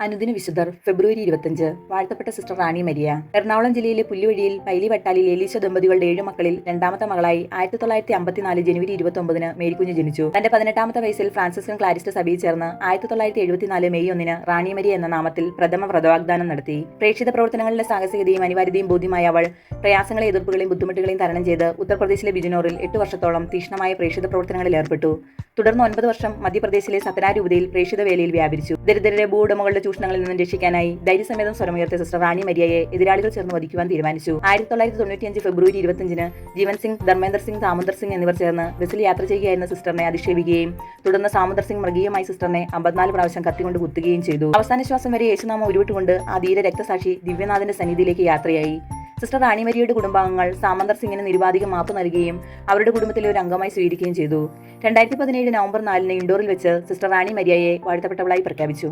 അനുദിന വിശുദ്ധർ ഫെബ്രുവരി 25 വാഴ്ത്തപ്പെട്ട സിസ്റ്റർ റാണി മരിയ. എറണാകുളം ജില്ലയിലെ പുല്ലുവഴിയിൽ പൈലി വട്ടാലിൽ എലീശ ദമ്പതികളുടെ 7 മക്കളിൽ രണ്ടാമത്തെ മകളായി 1954 ജനുവരി 29 മേരിക്കുഞ്ഞ് ജനിച്ചു. തന്റെ 18ാമത്തെ വയസ്സിൽ ഫ്രാൻസിസ്കൻ ക്ലാരിസ്റ്റ് സഭയിൽ ചേർന്ന് 1974 മെയ് 1 റാണി മരിയ എന്ന നാമത്തിൽ പ്രഥമ വ്രതവാഗ്ദാനം നടത്തി. പ്രേക്ഷിത പ്രവർത്തനങ്ങളിലെ സാഹസികതയും അനിവാര്യതയും ബോധ്യമായ അവൾ പ്രയാസങ്ങളെ എതിർപ്പുകളെയും ബുദ്ധിമുട്ടുകളെയും തരണം ചെയ്ത് ഉത്തർപ്രദേശിലെ ബിജനോറിൽ 8 വർഷത്തോളം തീക്ഷ്ണമായ പ്രേക്ഷിത പ്രവർത്തനങ്ങളിൽ ഏർപ്പെട്ടു. തുടർന്ന് 9 വർഷം മധ്യപ്രദേശിലെ സത്നാ രൂപതയിൽ പ്രേക്ഷിത വേലയിൽ വ്യാപരിച്ചു. ദരിദ്രരെ ഭൂവുടമകളുടെ ചൂഷണങ്ങളിൽ നിന്നും രക്ഷിക്കാനായി ധൈര്യസമേതം സ്വരമുയർത്തിയ സിസ്റ്റർ റാണി മരിയയെ എതിരാളികൾ ചേർന്ന് വധിക്കുവാൻ തീരുമാനിച്ചു. 1995 ഫെബ്രുവരി 25 ജീവൻ സിംഗ്, ധർമ്മേന്ദർ സിംഗ്, ദാമോദർ സിംഗ് എന്നിവർ ചേർന്ന് ബസ്സിൽ യാത്ര ചെയ്യുകയായിരുന്ന സിസ്റ്ററിനെ അധിക്ഷേപിക്കുകയും തുടർന്ന് ദാമോദർ സിംഗ് മൃഗീയമായി സിസ്റ്ററിനെ 54 പ്രാവശ്യം കത്തിക്കൊണ്ട് കുത്തുകയും ചെയ്തു. അവസാന ശ്വാസം വരെ യേശുനാമം ഉരുവിട്ടുകൊണ്ട് ആ ധീര രക്തസാക്ഷി ദിവ്യനാഥന്റെ സന്നിധിയിലേക്ക് യാത്രയായി. സിസ്റ്റർ റാണി മരിയയുടെ കുടുംബാംഗങ്ങൾ ദാമോദർ സിംഗിന് നിരുപാധികം മാപ്പ് നൽകുകയും അവരുടെ കുടുംബത്തിലെ ഒരു അംഗമായി സ്വീകരിക്കുകയും ചെയ്തു. 2017 നവംബർ 4 ഇൻഡോറിൽ വെച്ച് സിസ്റ്റർ റാണി മരിയയെ വാഴ്ത്തപ്പെട്ടവളായി പ്രഖ്യാപിച്ചു.